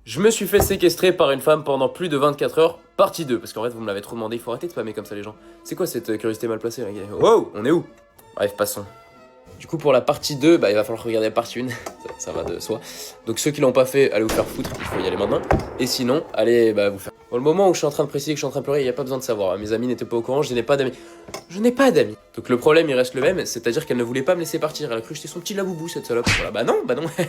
Je me suis fait séquestrer par une femme pendant plus de 24 heures, partie 2, parce qu'en fait vous me l'avez trop demandé, il faut arrêter de spammer comme ça les gens. C'est quoi cette curiosité mal placée, les gars? Wow, on est où? Bref, passons. Du coup pour la partie 2, bah il va falloir regarder la partie 1, ça va de soi. Donc ceux qui l'ont pas fait, allez vous faire foutre, il faut y aller maintenant. Et sinon, allez vous faire. Au moment où je suis en train de préciser que je suis en train de pleurer, il n'y a pas besoin de savoir, mes amis n'étaient pas au courant, je n'ai pas d'amis. Je n'ai pas d'amis. Donc le problème il reste le même, c'est-à-dire qu'elle ne voulait pas me laisser partir, elle a cru que j'étais son petit laboubou cette salope. Voilà, bah non,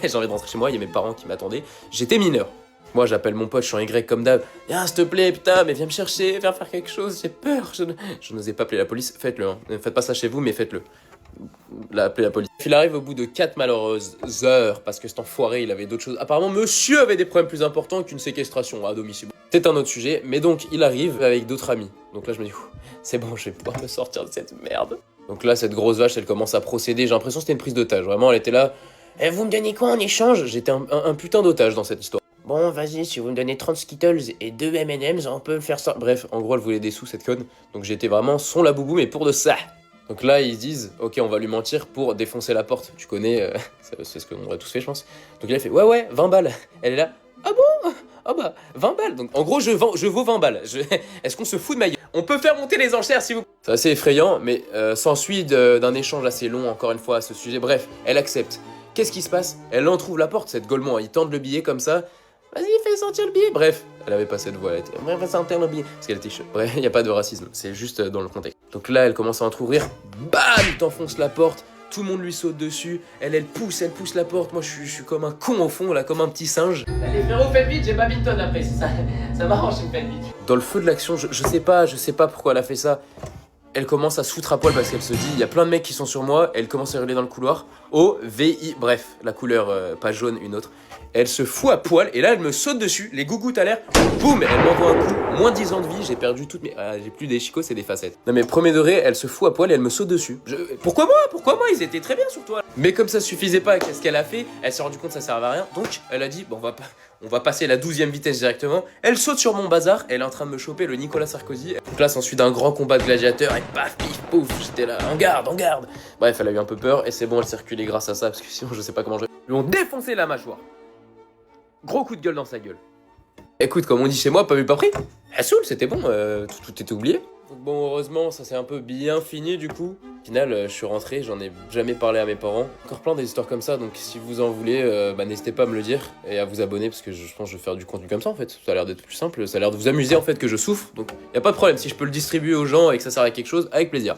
j'ai envie de rentrer chez moi, il y a mes parents qui m'attendaient, j'étais mineur. Moi j'appelle mon pote, je suis en Y comme d'hab. Viens s'il te plaît, putain, mais viens me chercher, viens faire quelque chose, j'ai peur. Je n'osais pas appeler la police, faites-le. Hein. Ne faites pas ça chez vous, mais faites-le. Appeler la police. Il arrive au bout de 4 malheureuses heures, parce que cet enfoiré, il avait d'autres choses. Apparemment, monsieur avait des problèmes plus importants qu'une séquestration à domicile. C'est un autre sujet, mais donc il arrive avec d'autres amis. Donc là je me dis, c'est bon, je vais pouvoir me sortir de cette merde. Donc là, cette grosse vache, elle commence à procéder. J'ai l'impression que c'était une prise d'otage. Vraiment, elle était là. Eh, vous me donnez quoi en échange? J'étais un putain d'otage dans cette histoire. Bon, vas-y, si vous me donnez 30 Skittles et 2 M&M's, on peut le faire ça. Bref, en gros, elle voulait des sous, cette conne. Donc j'étais vraiment son laboubou, mais pour de ça. Donc là, ils disent, ok, on va lui mentir pour défoncer la porte. Tu connais, c'est ce qu'on aurait tous fait, je pense. Donc il a fait, ouais, 20 balles. Elle est là, ah bon? Ah bah, 20 balles. Donc en gros, je vaux 20 balles. Est-ce qu'on se fout de ma gueule? On peut faire monter les enchères, s'il vous plaît. C'est assez effrayant, mais s'ensuit d'un échange assez long, encore une fois, à ce sujet. Bref, elle accepte. Qu'est-ce qui se passe? Elle entrouvre la porte, cette Golemont. Il tente le billet comme ça. Vas-y, fais sortir le billet. Bref, elle avait pas cette voix, elle était. Fais sortir le billet. Parce qu'elle était chaude. Bref, il n'y a pas de racisme, c'est juste dans le contexte. Donc là, elle commence à entrouvrir. Bam! Il t'enfonce la porte. Tout le monde lui saute dessus. Elle pousse la porte. Moi, je suis comme un con au fond, là, comme un petit singe. Allez, frérot, faites vite, j'ai badminton après. Ça m'arrange, si vous faites vite. Dans le feu de l'action, je sais pas pourquoi elle a fait ça. Elle commence à se foutre à poil parce qu'elle se dit, il y a plein de mecs qui sont sur moi. Elle commence à hurler dans le couloir. O-V-I, bref, la couleur, pas jaune, une autre. Elle se fout à poil et là elle me saute dessus, les gougouttes à l'air, boum, elle m'envoie un coup, moins 10 ans de vie, j'ai perdu toutes mes... j'ai plus des chicots, c'est des facettes. Non mais premier degré, elle se fout à poil et elle me saute dessus. Pourquoi moi? Ils étaient très bien sur toi. Mais comme ça suffisait pas, qu'est-ce qu'elle a fait? Elle s'est rendu compte que ça servait à rien, donc elle a dit, bon on va passer la 12e vitesse directement. Elle saute sur mon bazar, elle est en train de me choper le Nicolas Sarkozy. Donc là s'ensuit d'un grand combat de gladiateurs et paf, pif, pouf, j'étais là, en garde. Bref, elle a eu un peu peur et c'est bon, elle s'est reculée grâce à ça, parce que sinon je sais pas comment je... Ils lui ont défoncé la mâchoire. Gros coup de gueule dans sa gueule. Écoute, comme on dit chez moi, pas vu pas pris. Ah saoul, c'était bon, tout était oublié. Donc bon, heureusement, ça s'est un peu bien fini du coup. Au final, je suis rentré, j'en ai jamais parlé à mes parents. Encore plein d'histoires comme ça, donc si vous en voulez, n'hésitez pas à me le dire et à vous abonner parce que je pense que je vais faire du contenu comme ça en fait. Ça a l'air d'être plus simple, ça a l'air de vous amuser en fait que je souffre. Donc y a pas de problème, si je peux le distribuer aux gens et que ça sert à quelque chose, avec plaisir.